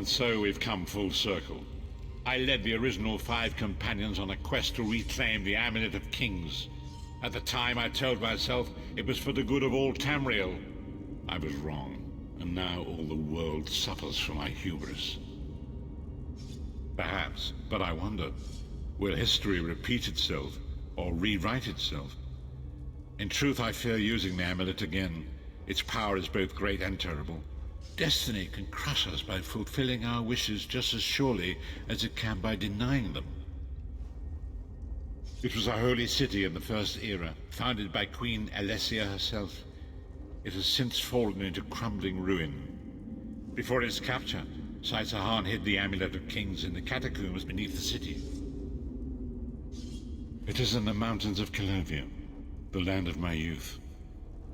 And so we've come full circle. I led the original 5 companions on a quest to reclaim the Amulet of Kings. At the time, I told myself it was for the good of all Tamriel. I was wrong, and now all the world suffers from my hubris. Perhaps, but I wonder, will history repeat itself, or rewrite itself? In truth, I fear using the amulet again. Its power is both great and terrible. Destiny can crush us by fulfilling our wishes just as surely as it can by denying them. It was a holy city in the First Era, founded by Queen Alessia herself. It has since fallen into crumbling ruin. Before its capture, Saitahan hid the Amulet of Kings in the catacombs beneath the city. It is in the mountains of Calovia, the land of my youth.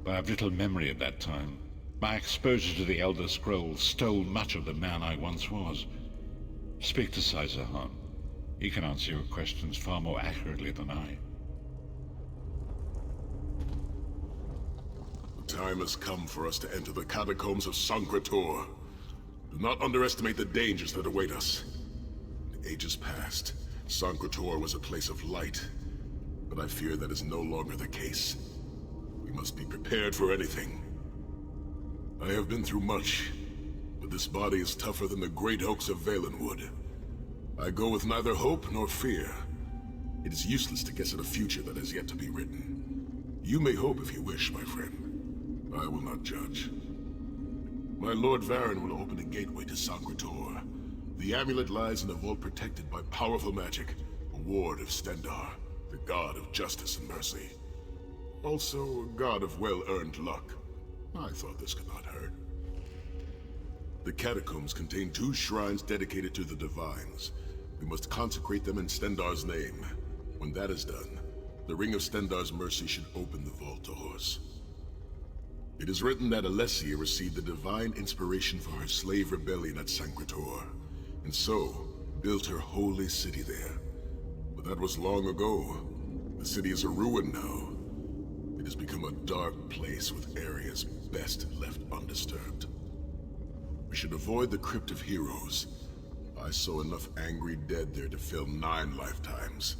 But I have little memory of that time. My exposure to the Elder Scrolls stole much of the man I once was. Speak to Saitahan. He can answer your questions far more accurately than I. The time has come for us to enter the catacombs of Sancretor. Do not underestimate the dangers that await us. In ages past, Sancretor was a place of light, but I fear that is no longer the case. We must be prepared for anything. I have been through much, but this body is tougher than the great oaks of Valenwood. I go with neither hope nor fear. It is useless to guess at a future that has yet to be written. You may hope if you wish, my friend. I will not judge. My Lord Varen will open a gateway to Sancretor. The amulet lies in a vault protected by powerful magic, a ward of Stendarr, the god of justice and mercy. Also, a god of well-earned luck. I thought this could not hurt. The catacombs contain 2 shrines dedicated to the Divines. We must consecrate them in Stendarr's name. When that is done, the Ring of Stendarr's mercy should open the vault doors. It is written that Alessia received the divine inspiration for her slave rebellion at Sancretor, and so built her holy city there. But that was long ago. The city is a ruin now. It has become a dark place with areas best left undisturbed. We should avoid the Crypt of Heroes. I saw enough angry dead there to fill 9 lifetimes.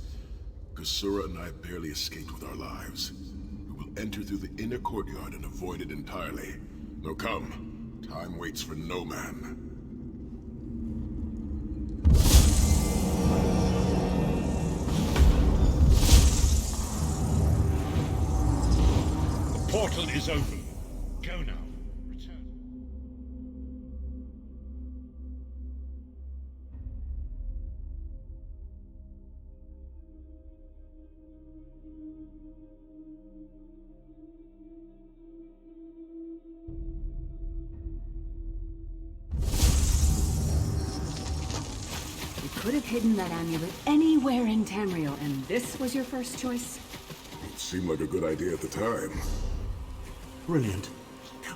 Kasura and I barely escaped with our lives. We will enter through the inner courtyard and avoid it entirely. Now come, time waits for no man. The portal is open. Go now. Return. You could have hidden that amulet anywhere in Tamriel, and this was your first choice? It seemed like a good idea at the time. Brilliant.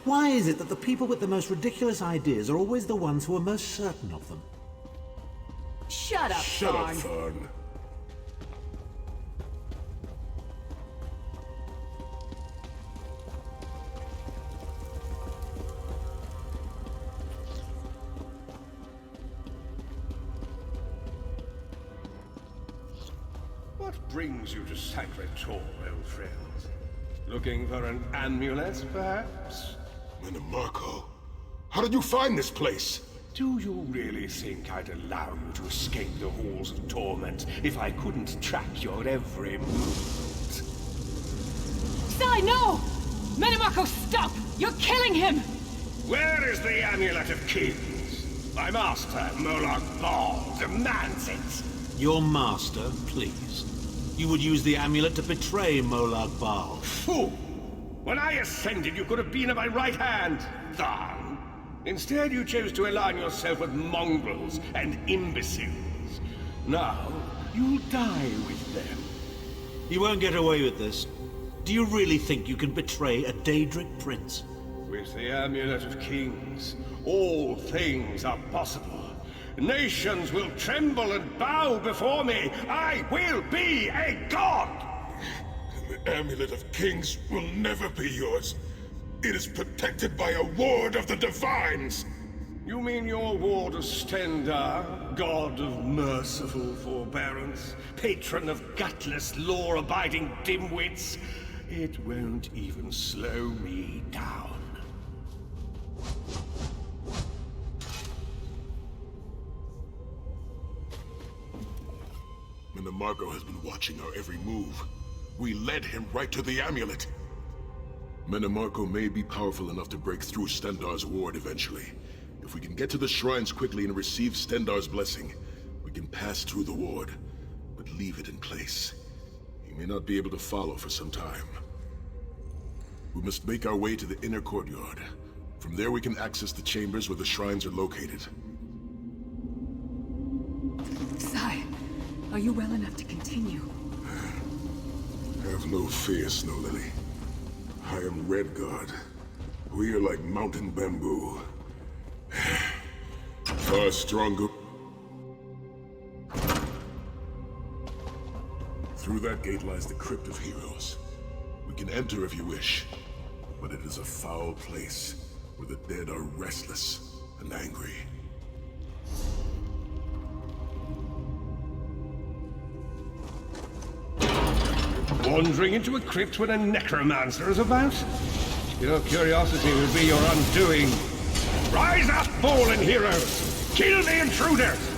Why is it that the people with the most ridiculous ideas are always the ones who are most certain of them? Shut up, Shut up, Thorn. Thorn. What brings you to Sancretor, old friend? Looking for an amulet, perhaps? Marco, how did you find this place? Do you really think I'd allow you to escape the halls of torment if I couldn't track your every movement? Sai, no! Menamako, stop! You're killing him! Where is the Amulet of Kings? My master, Molag Bal, demands it! Your master, please. You would use the amulet to betray Molag Bal. Fool! When I ascended, you could have been at my right hand, Tharn. Instead, you chose to align yourself with mongrels and imbeciles. Now, you'll die with them. You won't get away with this. Do you really think you can betray a Daedric prince? With the Amulet of Kings, all things are possible. Nations will tremble and bow before me. I will be a god! The Amulet of Kings will never be yours. It is protected by a ward of the Divines. You mean your ward of Stendarr, god of merciful forbearance, patron of gutless, law-abiding dimwits? It won't even slow me down. Minimarco has been watching our every move. We led him right to the amulet. Minimarco may be powerful enough to break through Stendarr's ward eventually. If we can get to the shrines quickly and receive Stendarr's blessing, we can pass through the ward, but leave it in place. He may not be able to follow for some time. We must make our way to the inner courtyard. From there we can access the chambers where the shrines are located. Sai, are you well enough to continue? Have no fear, Snow Lily. I am Red Guard. We are like mountain bamboo. Far stronger. Through that gate lies the Crypt of Heroes. We can enter if you wish, but it is a foul place where the dead are restless and angry. Wandering into a crypt when a necromancer is about? Your curiosity will be your undoing. Rise up, fallen heroes! Kill the intruders!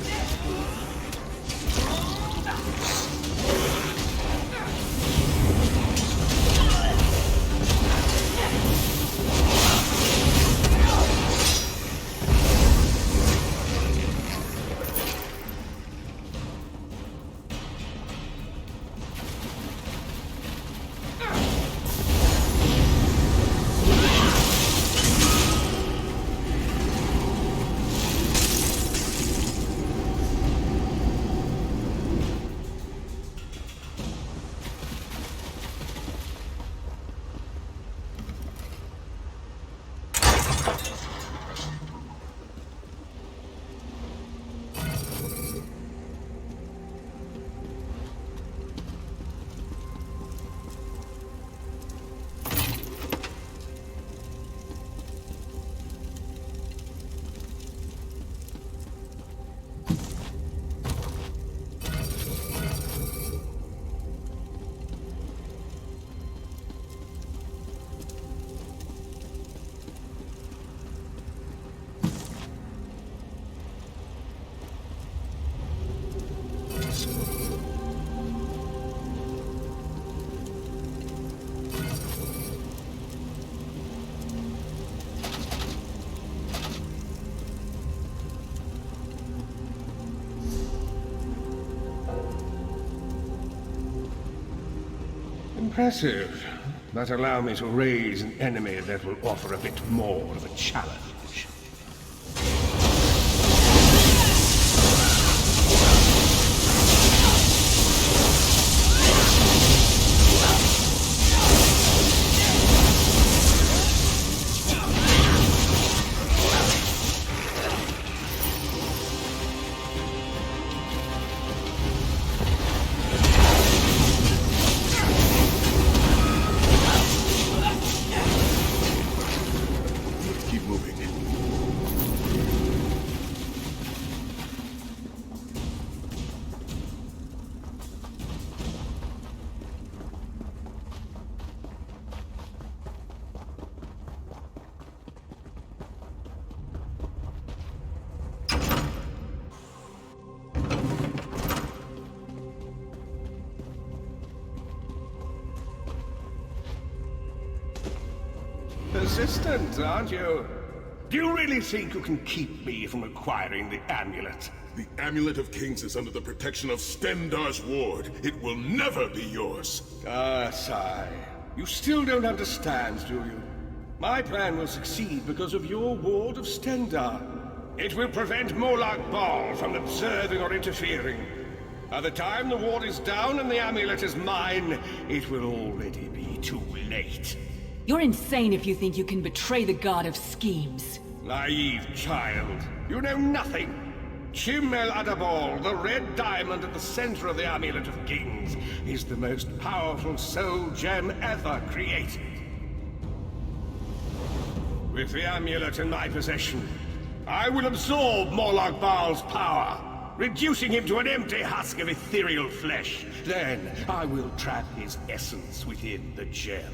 Impressive. But allow me to raise an enemy that will offer a bit more of a challenge. Persistent, aren't you? Do you really think you can keep me from acquiring the amulet? The Amulet of Kings is under the protection of Stendarr's ward. It will never be yours. Ah, Sai. You still don't understand, do you? My plan will succeed because of your ward of Stendarr. It will prevent Molag Bal from observing or interfering. By the time the ward is down and the amulet is mine, it will already be too late. You're insane if you think you can betray the god of schemes. Naive child. You know nothing. Chimel Adabal, the red diamond at the center of the Amulet of Kings, is the most powerful soul gem ever created. With the amulet in my possession, I will absorb Morlock Baal's power, reducing him to an empty husk of ethereal flesh. Then I will trap his essence within the gem.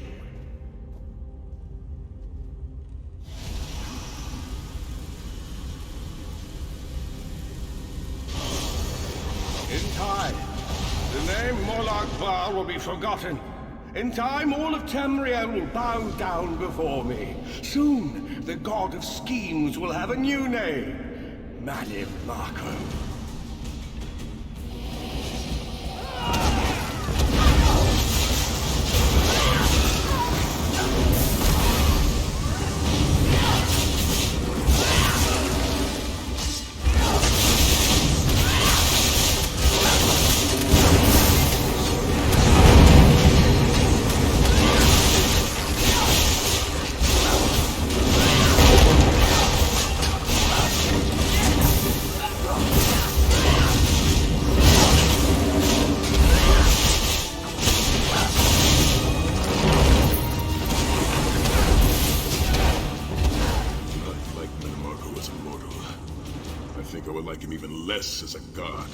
In time, the name Morlock Baal will be forgotten. In time, all of Tamriel will bow down before me. Soon, the god of schemes will have a new name. Madame Marco. As a god.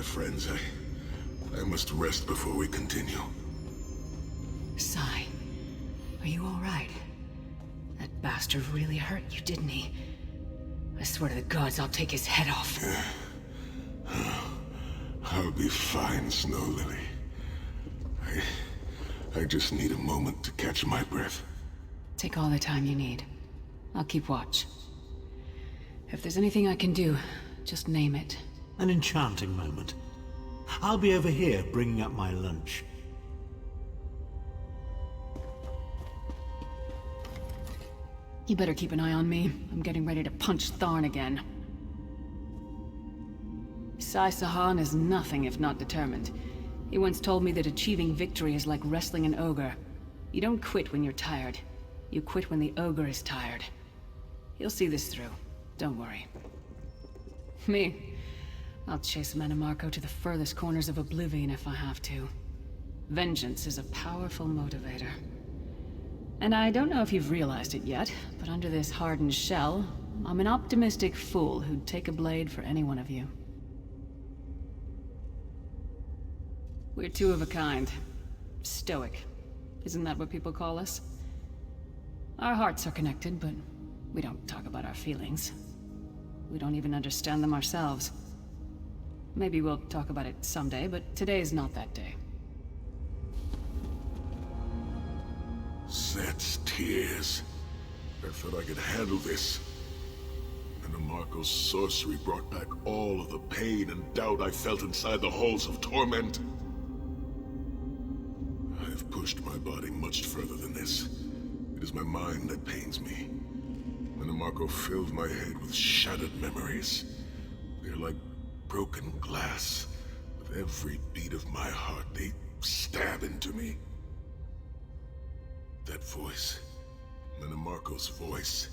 Friends, I must rest before we continue. Sai, are you all right? That bastard really hurt you, didn't he? I swear to the gods, I'll take his head off. I'll be fine, Snow Lily. I just need a moment to catch my breath. Take all the time you need. I'll keep watch. If there's anything I can do, just name it. An enchanting moment. I'll be over here bringing up my lunch. You better keep an eye on me. I'm getting ready to punch Tharn again. Sai Sahan is nothing if not determined. He once told me that achieving victory is like wrestling an ogre. You don't quit when you're tired. You quit when the ogre is tired. He'll see this through. Don't worry. Me? I'll chase Manamarco to the furthest corners of Oblivion if I have to. Vengeance is a powerful motivator. And I don't know if you've realized it yet, but under this hardened shell, I'm an optimistic fool who'd take a blade for any one of you. We're two of a kind. Stoic. Isn't that what people call us? Our hearts are connected, but we don't talk about our feelings. We don't even understand them ourselves. Maybe we'll talk about it someday, but today's not that day. Set's tears. I thought I could handle this. And Marco's sorcery brought back all of the pain and doubt I felt inside the halls of torment. I have pushed my body much further than this. It is my mind that pains me. Marco filled my head with shattered memories. They're like broken glass. With every beat of my heart, they stab into me. That voice, Marco's voice,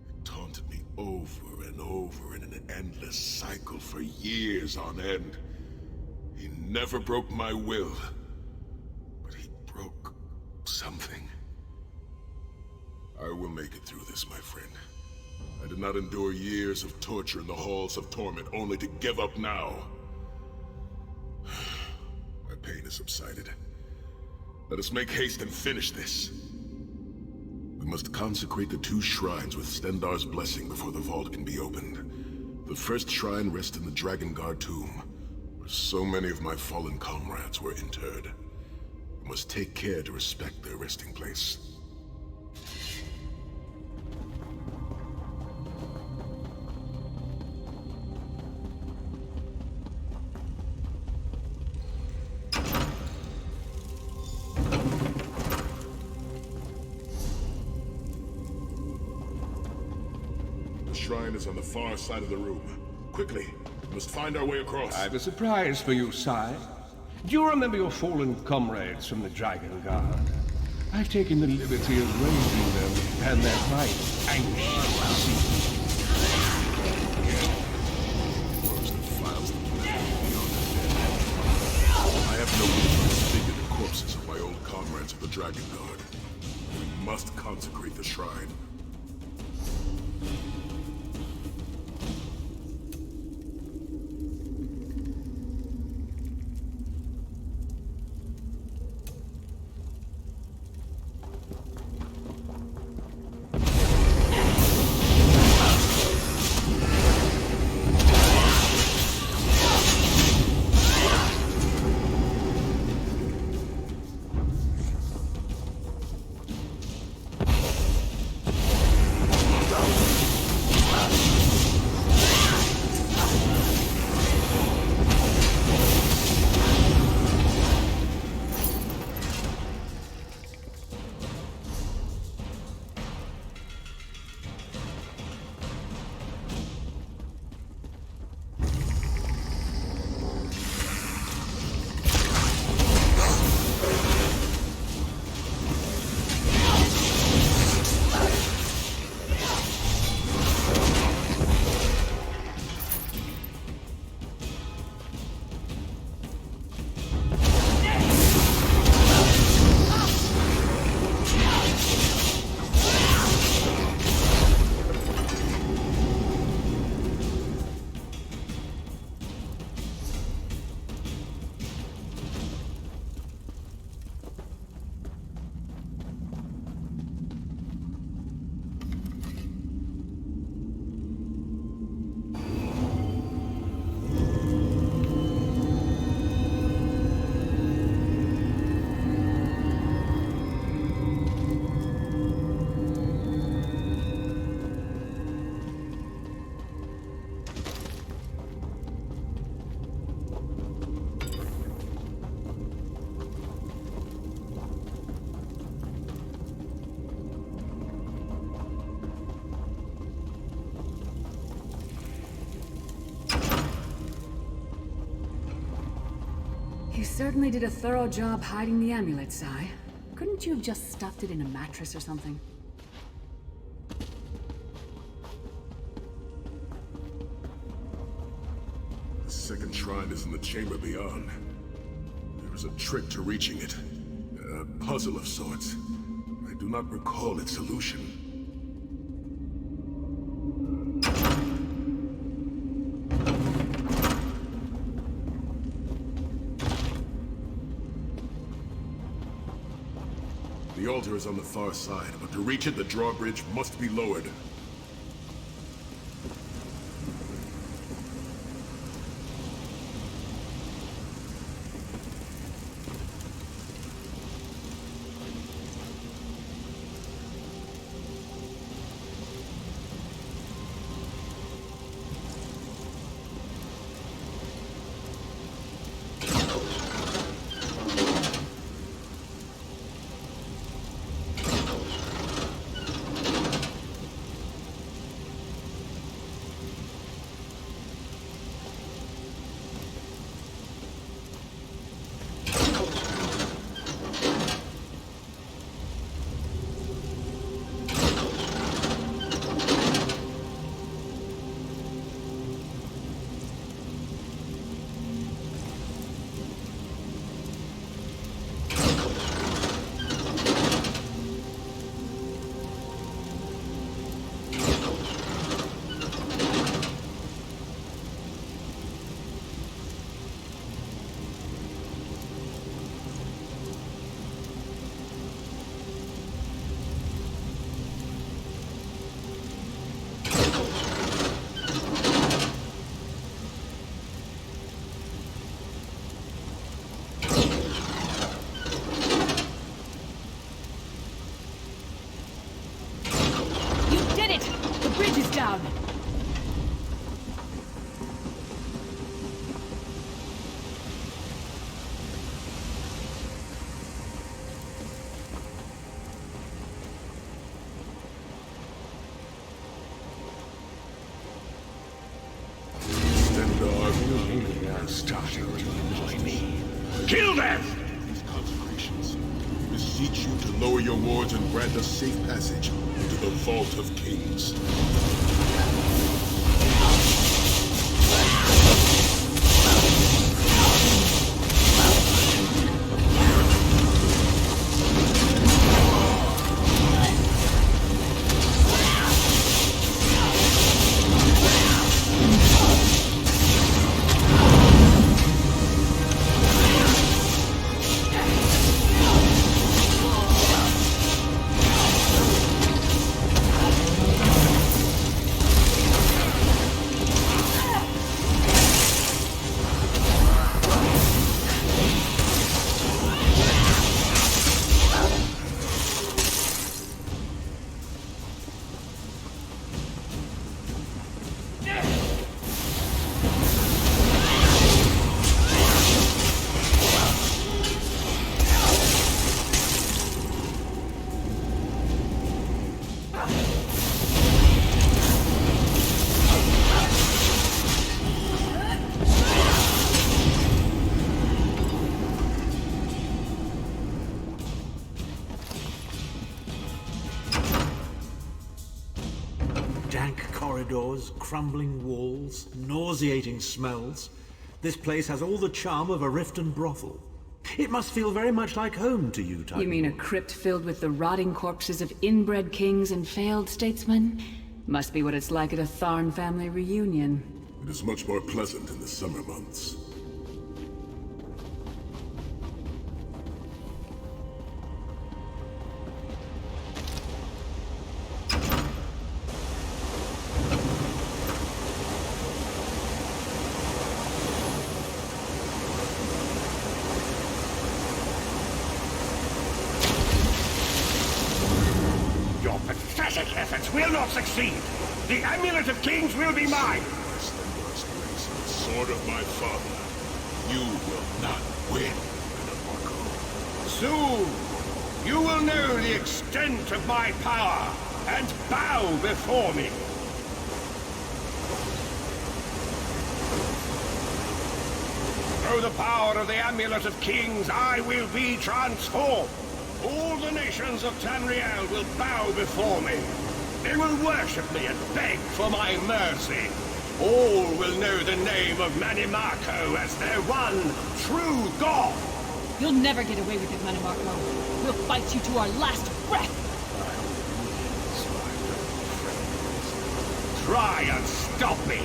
it taunted me over and over in an endless cycle for years on end. He never broke my will, but he broke something. I will make it through this, my friend. I did not endure years of torture in the halls of torment only to give up now. My pain has subsided. Let us make haste and finish this. We must consecrate the 2 shrines with Stendarr's blessing before the vault can be opened. The first shrine rests in the Dragon Guard tomb, where so many of my fallen comrades were interred. We must take care to respect their resting place. shrine is on the far side of the room. Quickly, we must find our way across. I've a surprise for you, Sai. Do you remember your fallen comrades from the Dragon Guard? I've taken the liberty of raising them, and they're quite anxious to see you. Words that files the planet beyond the dead. I have no need to disfigure the corpses of my old comrades of the Dragon Guard. We must consecrate the shrine. You certainly did a thorough job hiding the amulet, Sai. Couldn't you have just stuffed it in a mattress or something? The second shrine is in the chamber beyond. There is a trick to reaching it. A puzzle of sorts. I do not recall its solution. The altar is on the far side, but to reach it, the drawbridge must be lowered. are starting to annoy me. Kill them! These consecrations beseech you to lower your wards and grant us safe passage into the Vault of Kings. Dank corridors, crumbling walls, nauseating smells. This place has all the charm of a Riften brothel. It must feel very much like home to you, Titan. You mean a crypt filled with the rotting corpses of inbred kings and failed statesmen? Must be what it's like at a Tharn family reunion. It is much more pleasant in the summer months. Your pathetic efforts will not succeed. The Amulet of Kings will be mine. Slenderest grace and sword of my father. You will not win, Marco. Soon, you will know the extent of my power and bow before me. Through the power of the Amulet of Kings, I will be transformed. All the nations of Tamriel will bow before me. They will worship me and beg for my mercy. All will know the name of Manimarco as their one true god. You'll never get away with it, Manimarco. We'll fight you to our last breath. Try and stop me.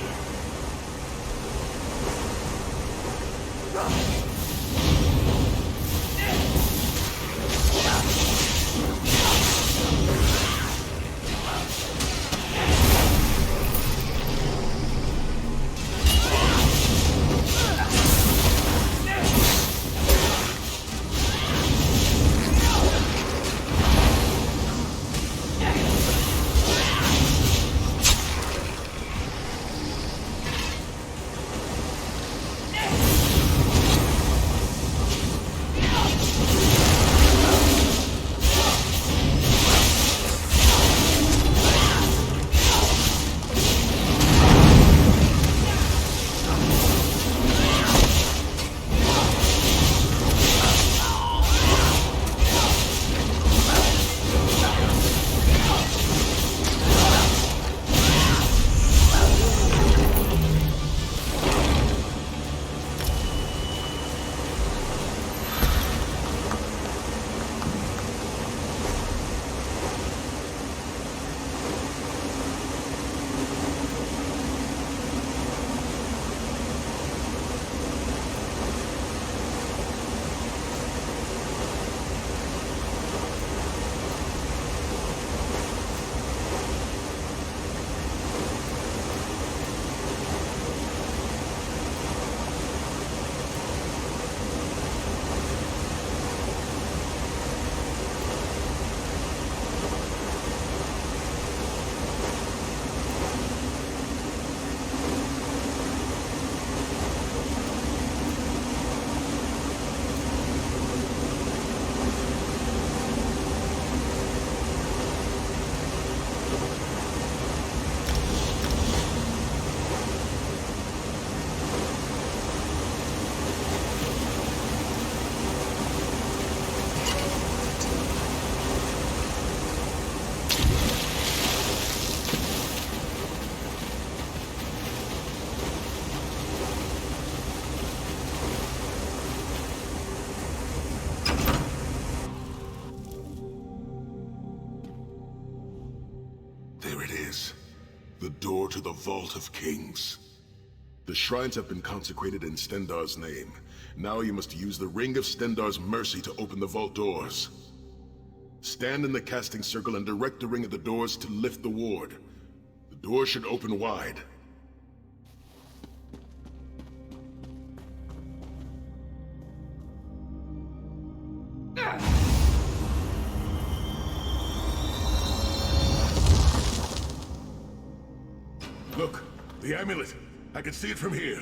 to the Vault of Kings. The shrines have been consecrated in Stendarr's name. Now you must use the Ring of Stendarr's mercy to open the vault doors. Stand in the casting circle and direct the ring at the doors to lift the ward. The door should open wide. Look, the amulet. I can see it from here.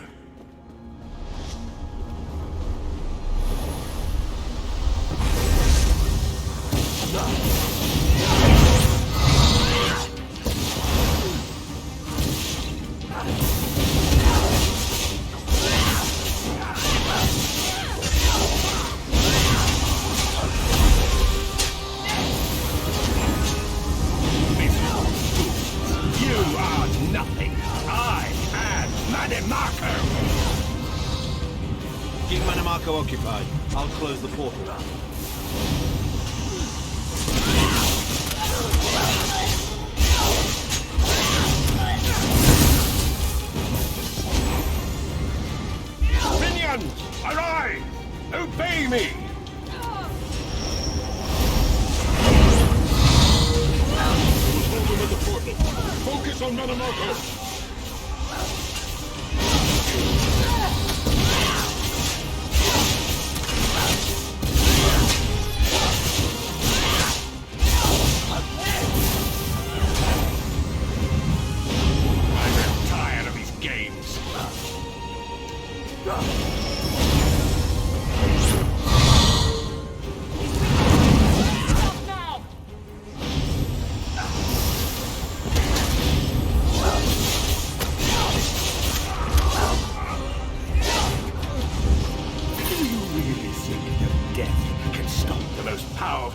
Keep Manimarco occupied. I'll close the portal. Minions, arise! Obey me! Hold them at the portal. Focus on Manimarco.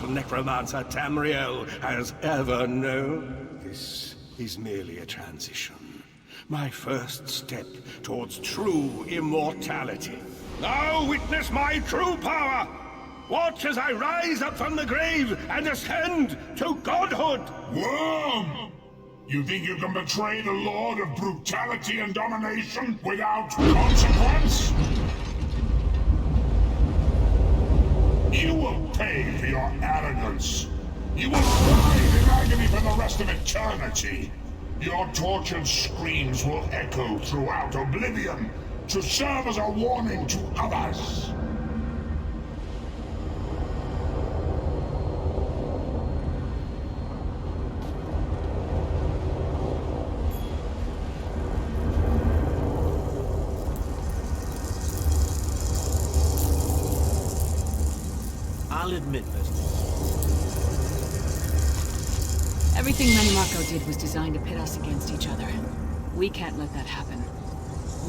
Necromancer Tamriel has ever known. This is merely a transition. My first step towards true immortality. Now witness my true power! Watch as I rise up from the grave and ascend to godhood! Worm! You think you can betray the Lord of Brutality and Domination without consequence? You will pay for your arrogance. You will writhe in agony for the rest of eternity. Your tortured screams will echo throughout oblivion to serve as a warning to others. I'll admit this. Everything Manimarco did was designed to pit us against each other. We can't let that happen.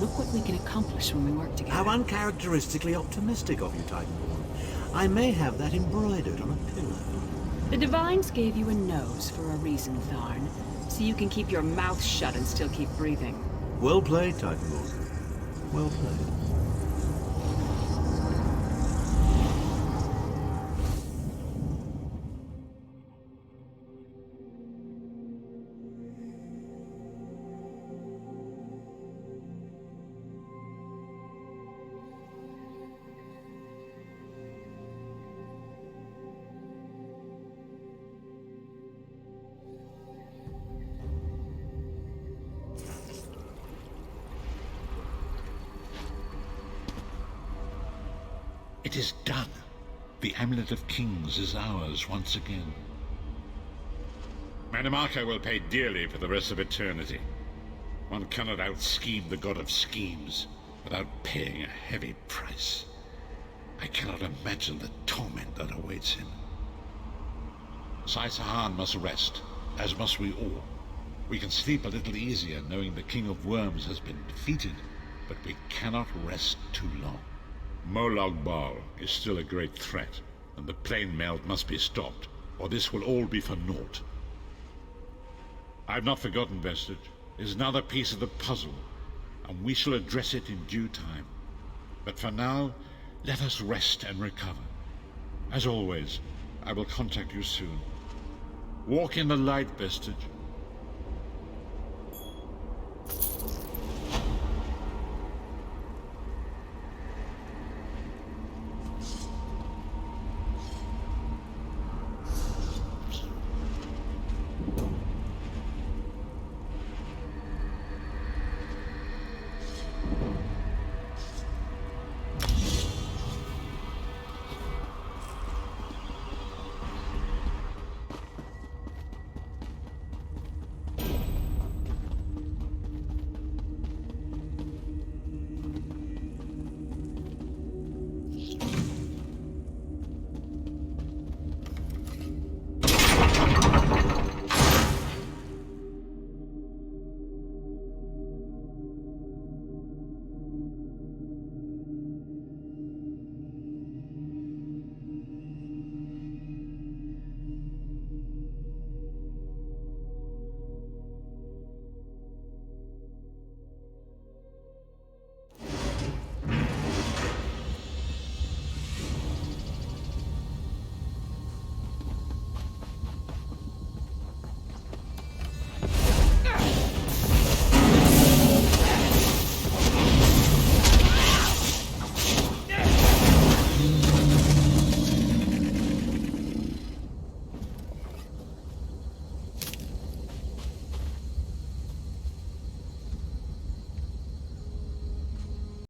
Look what we can accomplish when we work together. How uncharacteristically optimistic of you, Titanborn. I may have that embroidered on a pillow. The Divines gave you a nose for a reason, Tharn. So you can keep your mouth shut and still keep breathing. Well played, Titanborn. Well played. It is done. The Amulet of Kings is ours once again. Manimarco will pay dearly for the rest of eternity. One cannot out-scheme the god of schemes without paying a heavy price. I cannot imagine the torment that awaits him. Sahan must rest, as must we all. We can sleep a little easier knowing the King of Worms has been defeated, but we cannot rest too long. Molag Bal is still a great threat, and the plane melt must be stopped, or this will all be for naught. I've not forgotten Vestige. It is another piece of the puzzle, and we shall address it in due time. But for now, let us rest and recover. As always, I will contact you soon. Walk in the light, Vestige.